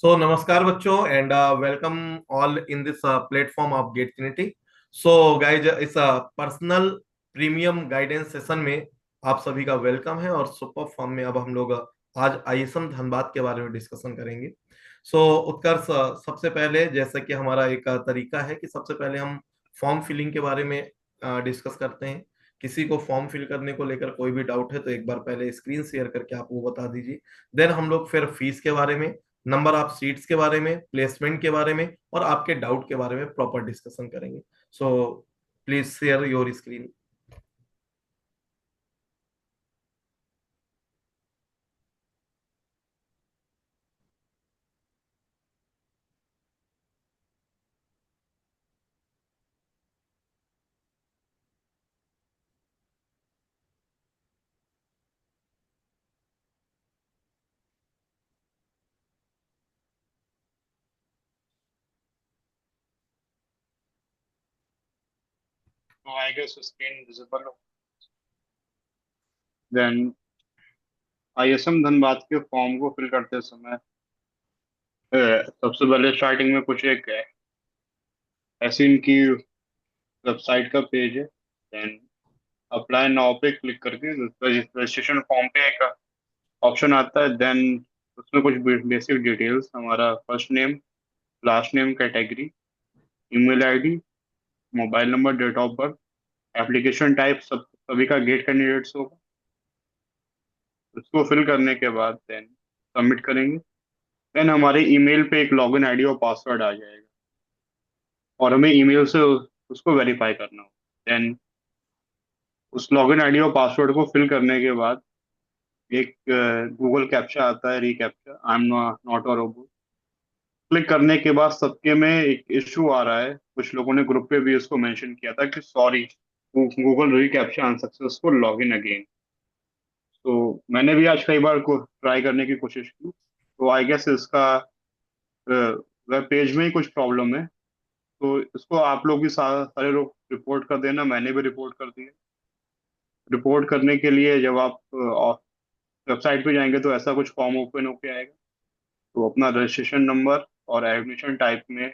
So, namaskar बच्चों and welcome all in this platform of Gate Trinity. So, guys, इस personal premium guidance session में आप सभी का वेलकम है और सुपर फॉर्म में अब हम लोग आज आईएसएम धनबाद के बारे में डिस्कशन करेंगे। सो उत्कर्ष, सबसे पहले जैसा कि हमारा एक तरीका है कि सबसे पहले हम फॉर्म फिलिंग के बारे में डिस्कस करते हैं। किसी को फॉर्म फिल करने को लेकर कोई भी डाउट है तो एक बार पहले स्क्रीन शेयर करके आप वो बता दीजिए। देन हम लोग फिर फीस के बारे में, नंबर ऑफ सीट्स के बारे में, प्लेसमेंट के बारे में और आपके डाउट के बारे में प्रॉपर डिस्कशन करेंगे। So please share your screen. तो I guess screen visible हो। Then आईएसएम धनबाद के फॉर्म को फिल करते समय सबसे पहले स्टार्टिंग में कुछ एक ऐसी इनकी वेबसाइट का पेज है। देन अप्लाई नाउ पे क्लिक करके रजिस्ट्रेशन फॉर्म पे एक ऑप्शन आता है। देन उसमें कुछ बेसिक डिटेल्स, हमारा first name, last name, category, email ID, mobile number, date of birth, application type, सब सभी का गेट कैंडिडेट्स होगा। उसको फिल करने के बाद देन सबमिट करेंगे। देन हमारे ईमेल पे एक लॉगिन आईडी और पासवर्ड आ जाएगा और हमें ईमेल से उसको वेरीफाई करना हो। देन उस लॉगिन आईडी और पासवर्ड को फिल करने के बाद एक गूगल कैप्चा आता है, recaptcha, I am not a robot. Click करने के बाद सबके में एक इशू आ रहा है, कुछ लोगों ने ग्रुप पे भी इसको मेंशन किया था कि sorry, Google recaptcha unsuccessful, login again. तो मैंने भी आज कई बार को ट्राई करने की कोशिश की, तो आई गेस इसका वेब पेज में ही कुछ प्रॉब्लम है। तो इसको आप लोग भी सारे लोग रिपोर्ट कर देना, मैंने भी रिपोर्ट कर दिया। रिपोर्ट करने के लिए जब आप वेबसाइट पे जाएंगे तो ऐसा कुछ फॉर्म ओपन होके आएगा। तो अपना रजिस्ट्रेशन नंबर और एडमिशन टाइप में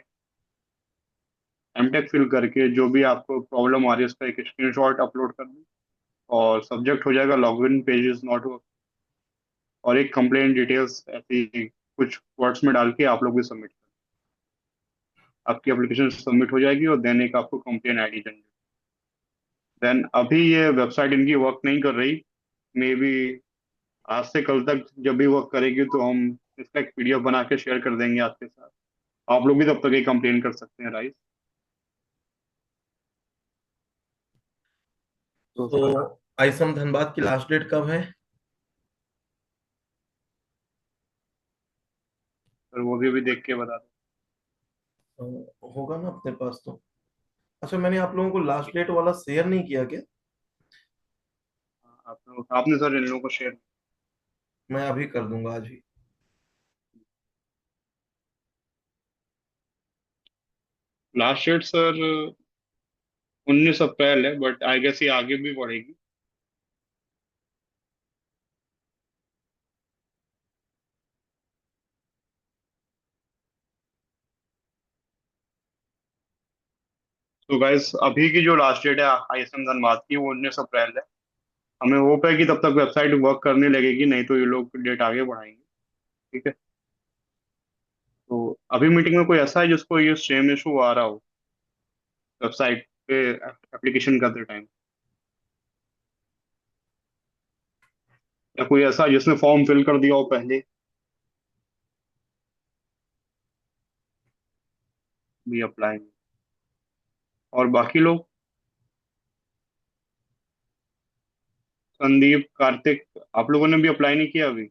एमटेक फिल करके जो भी आपको प्रॉब्लम आ रही है उसका एक स्क्रीनशॉट अपलोड कर दें और सब्जेक्ट हो जाएगा login page is not work, और एक कंप्लेंट डिटेल्स ऐसी कुछ वर्ड्स में डाल के आप लोग भी सबमिट करें। आपकी एप्लीकेशन सबमिट हो जाएगी और देन एक आपको कंप्लेंट आईडी जनरेट। देन अभी ये वेबसाइट इनकी वर्क नहीं कर रही, मे बी आज से कल तक जब भी वर्क करेगी तो हम इसका एक पीडीएफ बना के शेयर कर देंगे आपके साथ। आप लोग भी तब तक ये कंप्लेन कर सकते हैं, राइट? तो तो सर, आईएसएम धनबाद की लास्ट डेट कब है? वो भी अभी देख के बता दें। होगा ना अपने पास तो। अच्छा, मैंने आप लोगों को लास्ट डेट वाला शेयर नहीं किया क्या? आपने सर इन लोगों को शेयर। मैं अभी कर दूंगा आज ही। लास्ट डेट सर 19 अप्रैल है, बट आई गेस ये आगे भी बढ़ेगी। तो गाइस अभी की जो लास्ट डेट है आईएसएम धनबाद की वो 19 अप्रैल है। हमें होप है कि तब तक वेबसाइट वर्क करने लगेगी, नहीं तो ये लोग डेट आगे बढ़ाएंगे। ठीक है। तो अभी मीटिंग में कोई ऐसा है जिसको ये सेम इशू आ रहा हो वेबसाइट पे एप्लीकेशन करते टाइम, या कोई ऐसा जिसने फॉर्म फिल कर दिया हो पहले भी अप्लाई, और बाकी लोग? संदीप, कार्तिक, आप लोगों ने भी अप्लाई नहीं किया अभी?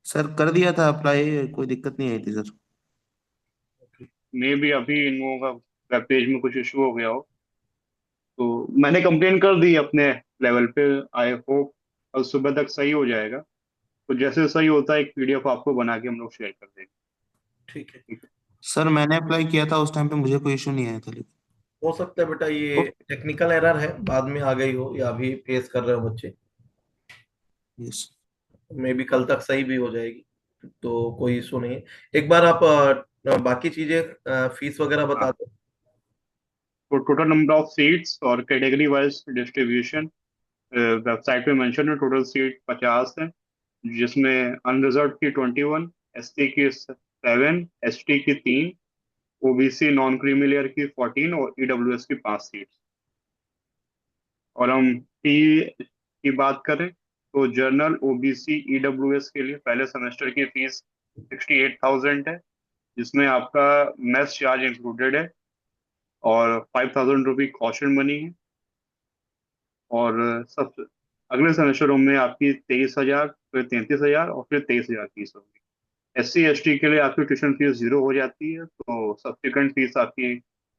सर कर दिया था अप्लाई, कोई दिक्कत नहीं आई थी सर। मे भी अभी इन लोगों का वेब पेज में कुछ इशू हो गया हो। तो मैंने कंप्लेन कर दी अपने लेवल पे। आई होप कल सुबह तक सही हो जाएगा। तो जैसे सही होता है एक पीडीएफ आपको बना के हम लोग शेयर कर देंगे। ठीक है। ठीक है। सर मैंने अप्लाई किया था उस टाइम पे, मुझे कोई इशू नहीं आया था लेकिन। हो सकता है बेटा ये ओके। टेक्निकल एरर है, बाद में आ गई हो या अभी फेस कर रहे हो बच्चे। यस। मे बी कल तक सही भी हो जाएगी, तो कोई इशू नहीं है। एक बार आप बाकी चीजें फीस वगैरह बता हाँ, दो। तो टोटल नंबर ऑफ सीट्स और कैटेगरी वाइज डिस्ट्रीब्यूशन वेबसाइट पे मेंशन है। टोटल सीट 50 है, जिसमें अनरिजर्व की 21, एसटी की 7, एसटी की 3, ओबीसी नॉन क्रीमी लेयर की 14 और ईडब्ल्यूएस की 5 सीट्स। और हम टी की बात करें तो जनरल, ओबीसी, ईडब्ल्यूएस के लिए पहले सेमेस्टर की फीस 68,000 है, जिसमें आपका मेस चार्ज इंक्लूडेड है और 5,000 रुपी कॉशन मनी है। और सब अगले सेमेस्टर में आपकी 23,000, फिर 33,000 और फिर 23,000 फीस होगी। एससी एसटी के लिए आपकी ट्यूशन फीस जीरो हो जाती है, तो सब्सिक्वेंट फीस आपकी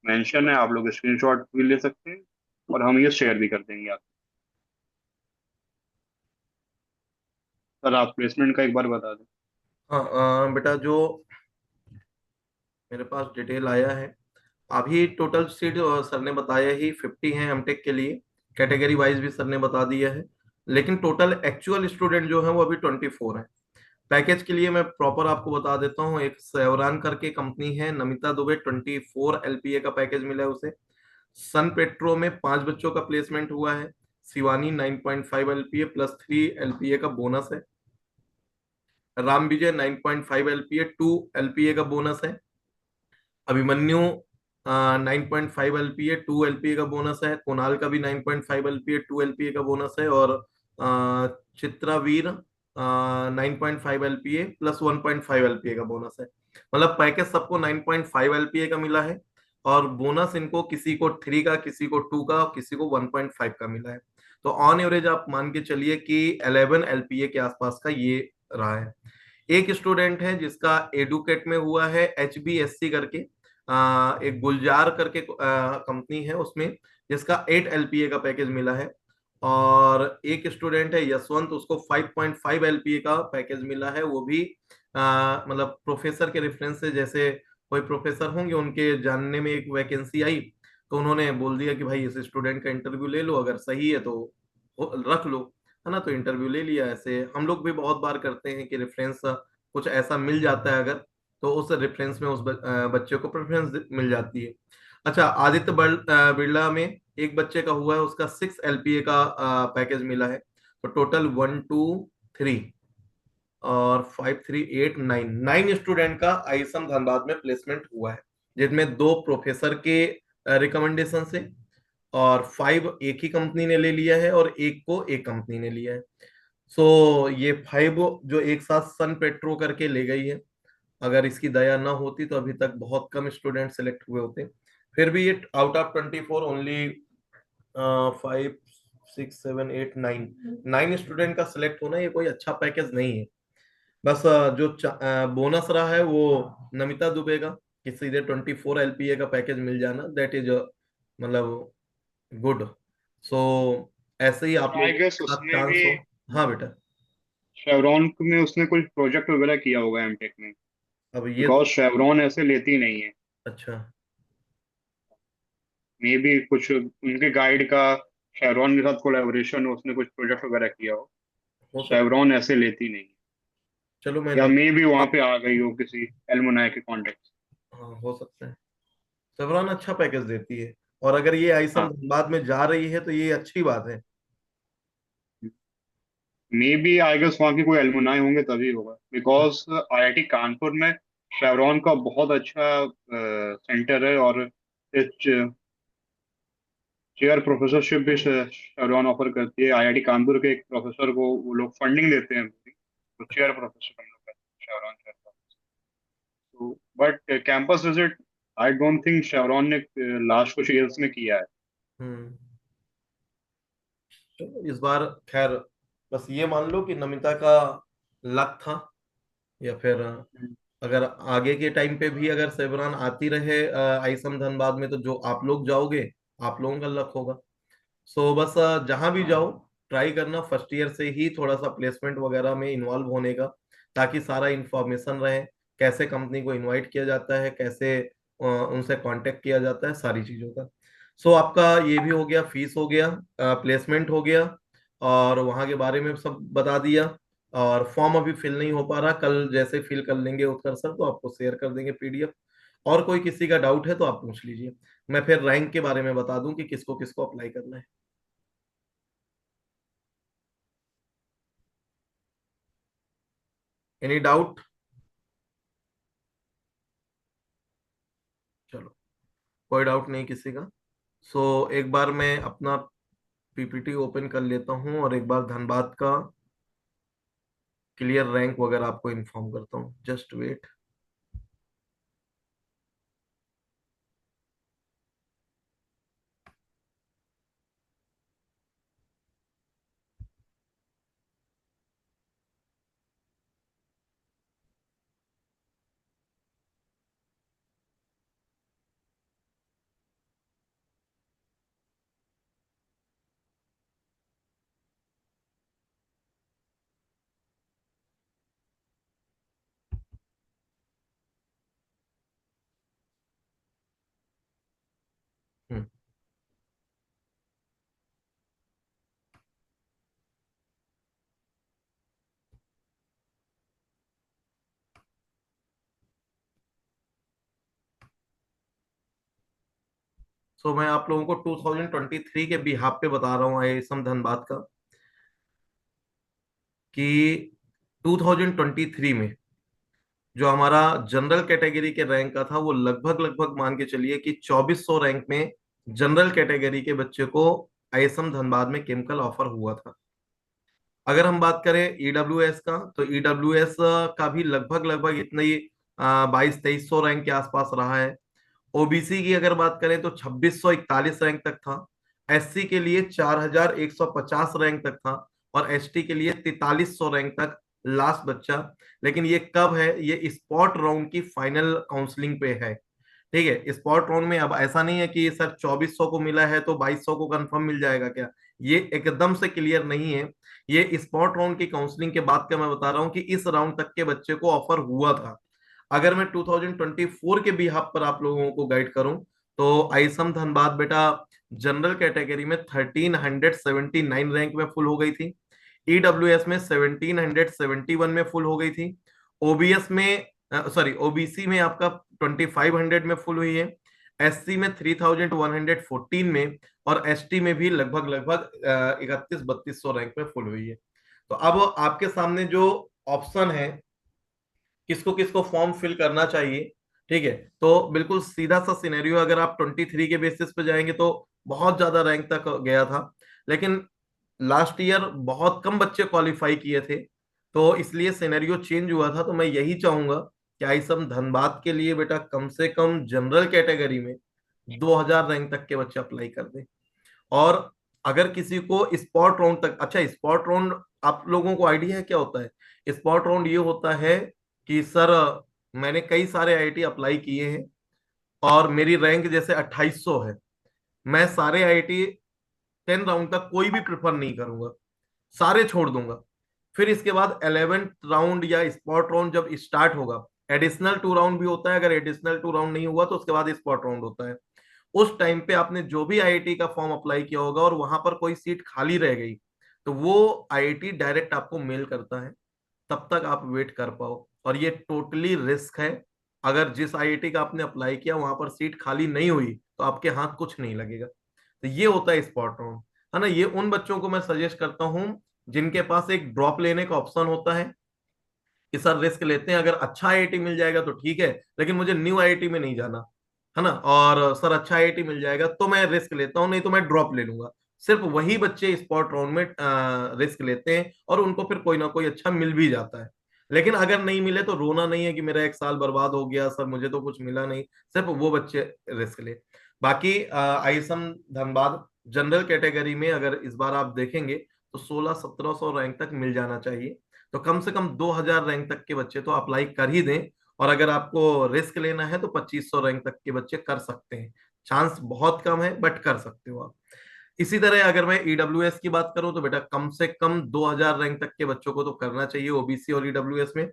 मेंशन है, आप लोग स्क्रीनशॉट भी ले सकते हैं और हम ये शेयर भी कर देंगे आपको। सर आप प्लेसमेंट का एक बार बता दें। हाँ बेटा, जो मेरे पास डिटेल आया है अभी, टोटल सीट सर ने बताया ही 50 है एमटेक के लिए। कैटेगरी वाइज भी सर ने बता दिया है, लेकिन टोटल एक्चुअल स्टूडेंट जो है वो अभी 24 है। पैकेज के लिए मैं प्रॉपर आपको बता देता हूँ। एक सेवरान करके कंपनी है, नमिता दुबे 24 LPA का पैकेज मिला है उसे। सन पेट्रो में 5 बच्चों का प्लेसमेंट हुआ है। शिवानी 9.5 LPA प्लस 3 LPA का बोनस है। राम विजय 9.5 LPA 2 LPA का बोनस है। अभिमन्यु 9.5 LPA 2 LPA का बोनस है। कुणाल का भी 9.5 LPA 2 LPA का बोनस है। और चित्रावीर 9.5 LPA प्लस 1.5 LPA का बोनस है। मतलब पैकेज सबको 9.5 LPA का मिला है, और बोनस इनको किसी को 3 का, किसी को 2 का, और किसी को 1.5 का मिला है। तो ऑन एवरेज आप मान के चलिए कि 11 LPA के आसपास का ये रहा है। एक स्टूडेंट है जिसका एडुकेट में हुआ है, HBSC करके, एक गुलजार करके कंपनी है उसमें, जिसका 8 LPA का पैकेज मिला है। और एक स्टूडेंट है यशवंत, उसको 5.5 LPA का पैकेज मिला है। वो भी मतलब प्रोफेसर के रेफरेंस से, जैसे कोई प्रोफेसर होंगे उनके जानने में एक वैकेंसी आई, तो उन्होंने बोल दिया कि भाई इस स्टूडेंट का इंटरव्यू ले लो, अगर सही है तो रख लो, है ना। तो इंटरव्यू ले लिया। ऐसे हम लोग भी बहुत बार करते हैं कि रेफरेंस कुछ ऐसा मिल जाता है अगर, तो उस रेफरेंस में उस बच्चे को प्रेफरेंस मिल जाती है। अच्छा, आदित्य बिरला में एक बच्चे का हुआ है, उसका 6 LPA का पैकेज मिला है। तो टोटल 1, 2, 3 और 5, 3, 8, 9 स्टूडेंट का आईएसएम धनबाद में प्लेसमेंट हुआ है, जिनमें 2 प्रोफेसर के रिकमेंडेशन से, और 5 एक ही कंपनी ने ले लिया है, और एक को एक कंपनी ने लिया है। सो ये 5 जो एक साथ सन पेट्रो करके ले गई है। अगर इसकी दया ना होती तो अभी तक बहुत कम स्टूडेंट सेलेक्ट हुए होते। फिर भी ये आउट ऑफ 24 ओनली 5, 6, 7, 8, 9 स्टूडेंट का सिलेक्ट होना, ये कोई अच्छा पैकेज नहीं है। बस जो बोनस रहा है वो नमिता दुबे का, कि सीधे 24 LPA का पैकेज मिल जाना, दैट इज मतलब गुड। सो ऐसे ही आप आई लोगों गेस के साथ उसमें भी चांस हो। हाँ बेटा। शेवरॉन में उसने कुछ प्रोजेक्ट वगैरह किया होगा एमटेक में, अब ये बिकॉज शेवरॉन ऐसे लेती नहीं है। अच्छा, मे बी कुछ उनके गाइड का शेवरॉन के साथ कोलैबोरेशन हो, उसने कुछ प्रोजेक्ट वगैरह किया हो। हो सकता। शेवरॉन ऐसे लेती नहीं, चलो मैं या नोट। मे बी वहां पे आ गई हो किसी एलमुनाई के कॉन्टेक्ट। हाँ, हो सकता है। सेवरॉन अच्छा पैकेज देती है, और अगर ये आइसम हाँ, धनबाद में जा रही है तो ये अच्छी बात है। मे बी आई गेस वहाँ की कोई एलमुनाई होंगे तभी होगा, बिकॉज आईआईटी कानपुर में शेवरॉन का बहुत अच्छा सेंटर है, और चेयर प्रोफेसरशिप भी शेवरॉन ऑफर करती है। आईआईटी कानपुर के एक प्रोफेसर को वो लोग फंडिंग देते हैं पूरी, तो चेयर प्रोफेसर हम लोग करते हैं शेवरॉन चेयर। तो but campus visit I don't think chevron ने लास्ट कुछ ईयर्स में किया है। हम्म। चलो इस बार खैर, बस ये मान लो कि नमिता का लक था, या फिर अगर आगे के टाइम पे भी अगर सेवरॉन आती रहे आइसम धनबाद में, तो जो आप लोग जाओगे, आप लोगों का लक होगा। सो बस जहां भी जाओ, ट्राई करना फर्स्ट ईयर से ही थोड़ा सा प्लेसमेंट वगैरह में इन्वॉल्व होने का, ताकि सारा इंफॉर्मेशन रहे, कैसे कंपनी को इनवाइट किया जाता है, कैसे उनसे कांटेक्ट किया जाता है, सारी चीजों का। सो आपका ये भी हो गया, फीस हो गया, प्लेसमेंट हो गया, और वहाँ के बारे में सब बता दिया। और फॉर्म अभी फिल नहीं हो पा रहा, कल जैसे फिल कर लेंगे उत्कर सर तो आपको शेयर कर देंगे पीडीएफ। और कोई किसी का डाउट है तो आप पूछ लीजिए, मैं फिर रैंक के बारे में बता दूं कि किसको किसको अप्लाई करना है। Any doubt? चलो, कोई डाउट नहीं किसी का। सो एक बार मैं अपना पीपीटी ओपन कर लेता हूं और एक बार धनबाद का क्लियर रैंक वगैरह आपको इन्फॉर्म करता हूं, जस्ट वेट। सो मैं आप लोगों को 2023 के बिहाफ पे बता रहा हूँ आईएसएम धनबाद का, कि 2023 में जो हमारा जनरल कैटेगरी के रैंक का था वो लगभग लगभग मान के चलिए कि 2400 रैंक में जनरल कैटेगरी के बच्चे को आईएसएम धनबाद में केमिकल ऑफर हुआ था। अगर हम बात करें ईडब्ल्यूएस का, तो ईडब्ल्यूएस का भी लगभग लगभग इतना ही 2200-2300 रैंक के आसपास रहा है। ओबीसी की अगर बात करें तो 2641 रैंक तक था। एससी के लिए 4150 रैंक तक था। और एसटी के लिए 4300 रैंक तक लास्ट बच्चा। लेकिन ये कब है? ये स्पॉट राउंड की फाइनल काउंसलिंग पे है। ठीक है, स्पॉट राउंड में अब ऐसा नहीं है कि सर 2400 को मिला है तो 2200 को कंफर्म मिल जाएगा क्या, ये एकदम से क्लियर नहीं है। ये स्पॉट राउंड की काउंसलिंग के बाद का मैं बता रहा हूँ कि इस राउंड तक के बच्चे को ऑफर हुआ था। अगर मैं 2024 के बिहाफ पर आप लोगों को गाइड करूं, तो आईएसएम धनबाद बेटा जनरल कैटेगरी में 1379 रैंक में फुल हो गई थी। ईडब्ल्यूएस में 1771 में फुल हो गई थी। ओबीएस में सॉरी ओबीसी में आपका 2500 में फुल हुई है। एससी में 3114 में। और एसटी में भी लगभग लगभग 31-3200 रैंक में फुल हुई है। तो अब आपके सामने जो ऑप्शन है किसको किसको फॉर्म फिल करना चाहिए, ठीक है, तो बिल्कुल सीधा सा सिनेरियो, अगर आप 23 के बेसिस पे जाएंगे तो बहुत ज्यादा रैंक तक गया था। लेकिन लास्ट ईयर बहुत कम बच्चे क्वालिफाई किए थे, तो इसलिए सिनेरियो चेंज हुआ था। तो मैं यही चाहूंगा कि आईसम धनबाद के लिए बेटा कम से कम जनरल कैटेगरी में 2000 रैंक तक के बच्चे अप्लाई कर दें। और अगर किसी को स्पॉट राउंड तक, अच्छा स्पॉट राउंड आप लोगों को आइडिया है क्या होता है? स्पॉट राउंड ये होता है कि सर मैंने कई सारे आईआईटी अप्लाई किए हैं और मेरी रैंक जैसे 2800 है, मैं सारे आईआईटी 10 राउंड तक कोई भी प्रेफर नहीं करूंगा, सारे छोड़ दूंगा। फिर इसके बाद 11th राउंड या स्पॉट राउंड जब स्टार्ट होगा, एडिशनल 2 राउंड भी होता है, अगर एडिशनल 2 राउंड नहीं हुआ तो उसके बाद स्पॉट राउंड होता है। उस टाइम पे आपने जो भी आईआईटी का फॉर्म अप्लाई किया होगा और वहां पर कोई सीट खाली रह गई, तो वो आईआईटी डायरेक्ट आपको मेल करता है, तब तक आप वेट कर पाओ। और ये टोटली रिस्क है। अगर जिस आईआईटी का आपने अप्लाई किया वहां पर सीट खाली नहीं हुई तो आपके हाथ कुछ नहीं लगेगा। तो ये होता है स्पॉट राउंड, है ना। ये उन बच्चों को मैं सजेस्ट करता हूं जिनके पास एक ड्रॉप लेने का ऑप्शन होता है, कि सर रिस्क लेते हैं, अगर अच्छा आईआईटी मिल जाएगा तो ठीक है, लेकिन मुझे न्यू आईआईटी में नहीं जाना, है ना। और सर अच्छा आईआईटी मिल जाएगा तो मैं रिस्क लेता हूँ, नहीं तो मैं ड्रॉप ले लूंगा। सिर्फ वही बच्चे स्पॉट राउंड में रिस्क लेते हैं और उनको फिर कोई ना कोई अच्छा मिल भी जाता है। लेकिन अगर नहीं मिले तो रोना नहीं है कि मेरा एक साल बर्बाद हो गया, सर मुझे तो कुछ मिला नहीं। सिर्फ वो बच्चे रिस्क ले। बाकी आईएसएम धनबाद जनरल कैटेगरी में अगर इस बार आप देखेंगे तो 1600-1700 रैंक तक मिल जाना चाहिए। तो कम से कम 2000 रैंक तक के बच्चे तो अप्लाई कर ही दें। और अगर आपको रिस्क लेना है तो 2500 रैंक तक के बच्चे कर सकते हैं। चांस बहुत कम है बट कर सकते हो आप। इसी तरह अगर मैं ईडब्ल्यूएस की बात करूं तो बेटा कम से कम 2000 रैंक तक के बच्चों को तो करना चाहिए ओबीसी और ईडब्ल्यूएस में।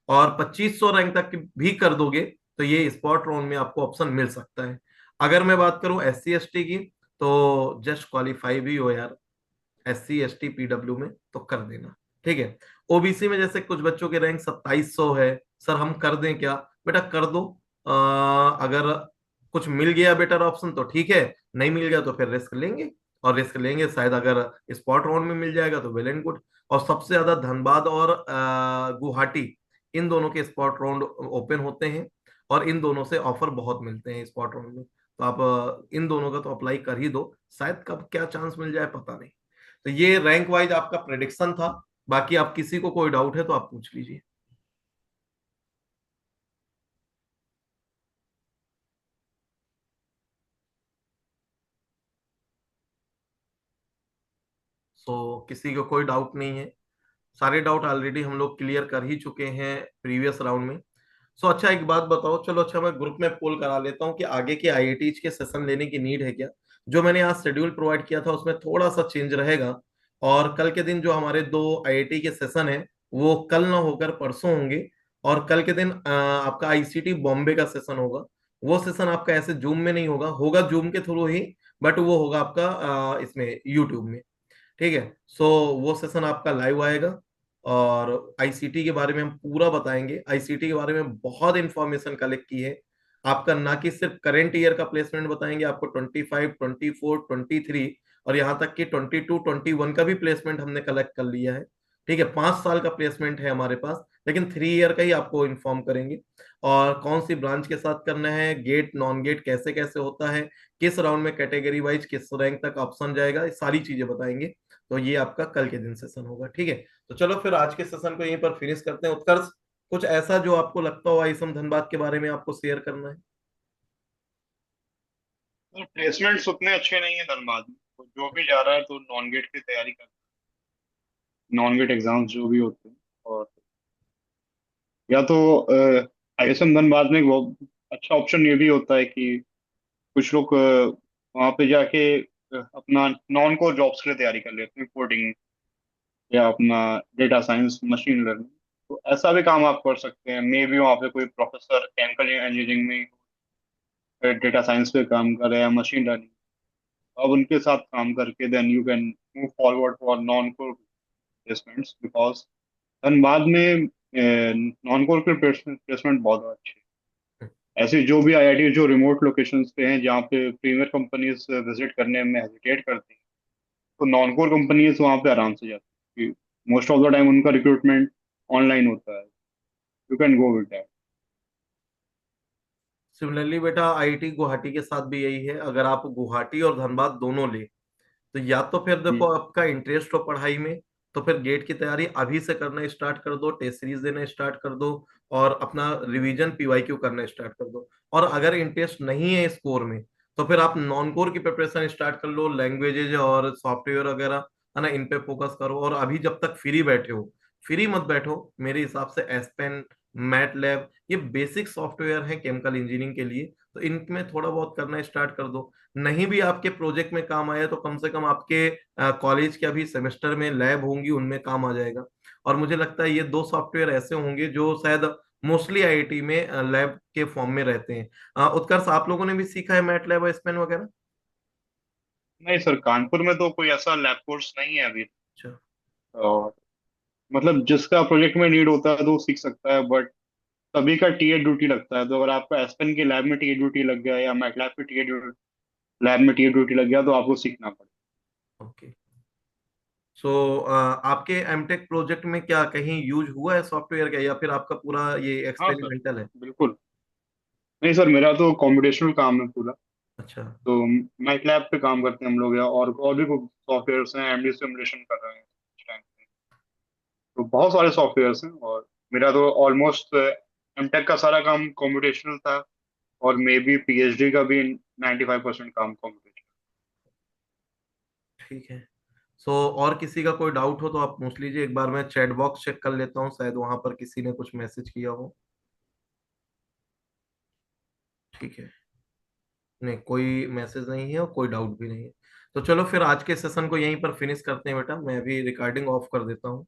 और 2500 रैंक तक भी कर दोगे तो ये स्पॉट राउंड में आपको ऑप्शन मिल सकता है। अगर मैं बात करूं एस सी एस टी की, तो जस्ट क्वालिफाई भी हो यार, S C S T PW में तो कर देना। ठीक है। ओबीसी में जैसे कुछ बच्चों के रैंक 2700 है, सर हम कर दें क्या? बेटा कर दो। अगर कुछ मिल गया बेटर ऑप्शन तो ठीक है, नहीं मिल गया तो फिर रिस्क लेंगे। और रिस्क लेंगे, शायद अगर स्पॉट राउंड में मिल जाएगा तो वेल एंड गुड। और सबसे ज्यादा धनबाद और गुवाहाटी, इन दोनों के स्पॉट राउंड ओपन होते हैं, और इन दोनों से ऑफर बहुत मिलते हैं स्पॉट राउंड में। तो आप इन दोनों का तो अप्लाई कर ही दो, शायद कब क्या चांस मिल जाए पता नहीं। तो ये रैंक वाइज आपका प्रेडिक्शन था। बाकी आप किसी को कोई डाउट है तो आप पूछ लीजिए। किसी को कोई डाउट नहीं है? सारे डाउट ऑलरेडी हम लोग क्लियर कर ही चुके हैं प्रीवियस राउंड में। अच्छा एक बात बताओ, चलो अच्छा मैं ग्रुप में पोल करा लेता हूँ कि आगे के आईआईटीज के सेशन लेने की नीड है क्या? जो मैंने आज शेड्यूल प्रोवाइड किया था उसमें थोड़ा सा चेंज रहेगा। और कल के दिन जो हमारे दो आईआईटी के सेशन है वो कल ना होकर परसों होंगे। और कल के दिन आपका आईसीटी बॉम्बे का सेशन होगा। वो सेशन आपका ऐसे जूम में नहीं होगा, होगा जूम के थ्रू ही, बट वो होगा आपका इसमें यूट्यूब में। ठीक है। वो सेशन आपका लाइव आएगा। और आईसीटी के बारे में हम पूरा बताएंगे, आईसीटी के बारे में बहुत इंफॉर्मेशन कलेक्ट की है। आपका ना कि सिर्फ करंट ईयर का प्लेसमेंट बताएंगे, आपको 25, 24, 23 और यहाँ तक कि 22, 21 का भी प्लेसमेंट हमने कलेक्ट कर लिया है। ठीक है, 5 साल का प्लेसमेंट है हमारे पास, लेकिन 3 ईयर का ही आपको इन्फॉर्म करेंगे। और कौन सी ब्रांच के साथ करना है, गेट नॉन गेट कैसे कैसे होता है, किस राउंड में कैटेगरी वाइज किस रैंक तक ऑप्शन जाएगा, ये सारी चीजें बताएंगे। तो ये आपका कल के दिन सेशन होगा। ठीक है। तो चलो फिर आज के सेशन को यहीं पर फिनिश करते हैं। उत्कर्ष, कुछ ऐसा जो आपको लगता हो आइसम धनबाद के बारे में आपको शेयर करना है? तो प्लेसमेंट्स उतने अच्छे नहीं है धनबाद में, तो जो भी जा रहा है तो नॉन गेट की तैयारी कर, नॉन गेट एग्जाम्स जो भी होते हैं। और या तो आईएसएम धनबाद में एक बहुत अच्छा ऑप्शन ये भी होता है कि कुछ लोग वहाँ पे जाके अपना नॉन कोर जॉब्स के लिए तैयारी कर लेते हैं, कोडिंग या अपना डेटा साइंस मशीन लर्निंग। तो ऐसा भी काम आप कर सकते हैं, मे बी वहाँ पे कोई प्रोफेसर केमिकल इंजीनियरिंग में डेटा साइंस पे काम कर रहे हैं या मशीन लर्निंग, अब उनके साथ काम करके then you can move forward for non core placements, because Dhanbad में नॉन कोर के प्लेसमेंट बहुत अच्छे हैं। ऐसे जो भी आईआईटी जो रिमोट लोकेशंस पे हैं जहाँ पे प्रीमियर कंपनीज विजिट करने में हेजिटेट करती हैं, तो नॉन कोर कंपनीज वहाँ पे आराम से जाती हैं। मोस्ट ऑफ द टाइम उनका रिक्रूटमेंट ऑनलाइन होता है, you can go with that. Similarly बेटा आईआईटी गुवाहाटी के साथ भी यही है, अगर आप गुवाहाटी और धनबाद दोनों ले, तो या तो फिर देखो आपका इंटरेस्ट हो पढ़ाई में, तो फिर गेट की तैयारी अभी से करना स्टार्ट कर दो, टेस्ट सीरीज देना स्टार्ट कर दो, और अपना रिवीजन पीवाईक्यू करना स्टार्ट कर दो। और अगर इंटरेस्ट नहीं है इस कोर में, तो फिर आप नॉन कोर की प्रिपरेशन स्टार्ट कर लो, लैंग्वेजेज और सॉफ्टवेयर वगैरह है ना, इन पे फोकस करो। और अभी जब तक फ्री बैठे हो, फ्री मत बैठो, मेरे हिसाब से एस्पेन, मैट लैब, ये बेसिक सॉफ्टवेयर है केमिकल इंजीनियरिंग के लिए, तो इनमें थोड़ा बहुत करना स्टार्ट कर दो। नहीं भी आपके प्रोजेक्ट में काम आया तो कम से कम आपके कॉलेज के अभी सेमेस्टर में लैब होंगी, उनमें काम आ जाएगा। और मुझे लगता है ये दो सॉफ्टवेयर ऐसे होंगे जो शायद मोस्टली आईआईटी में लैब के फॉर्म में रहते हैं। उत्कर्ष, आप लोगों ने भी सीखा है मैट लैब और स्पेन वगैरह? नहीं सर, कानपुर में तो कोई ऐसा लैब कोर्स नहीं है अभी। अच्छा। और मतलब जिसका प्रोजेक्ट में नीड होता है तो वो सीख सकता है, बट सभी का टीए ड्यूटी लगता है। तो अगर आपका एस्पेन की लैब में टीए ड्यूटी लग गया या मैटलैब की टीए लैब में टीए ड्यूटी लग गया तो आपको सीखना पड़ेगा। ओके। सो आपके एमटेक प्रोजेक्ट में क्या कहीं यूज हुआ है सॉफ्टवेयर का, या फिर आपका पूरा ये हाँ सर, एक्सपेरिमेंटल है? बिल्कुल। नहीं सर, मेरा तो कॉम्पिटिशनल काम है पूरा। अच्छा। तो मैटलैब पे काम करते हैं हम लोग, या और भी सॉफ्टवेयर हैं, एमडी सिमुलेशन कर रहे हैं इस टाइम पे। तो बहुत सारे सॉफ्टवेयर हैं, और मेरा तो ऑलमोस्ट एमटेक का सारा काम कॉम्पिटिशनल था, और मे बी पीएचडी का भी 95% काम कॉम्पिटिशन। ठीक है। और किसी का कोई डाउट हो तो आप पूछ लीजिए, एक बार मैं चैट बॉक्स चेक कर लेता हूँ, शायद वहां पर किसी ने कुछ मैसेज किया हो। ठीक है। नहीं, कोई मैसेज नहीं है और कोई डाउट भी नहीं है। तो चलो फिर आज के सेशन को यहीं पर फिनिश करते हैं बेटा, मैं अभी रिकॉर्डिंग ऑफ कर देता हूँ।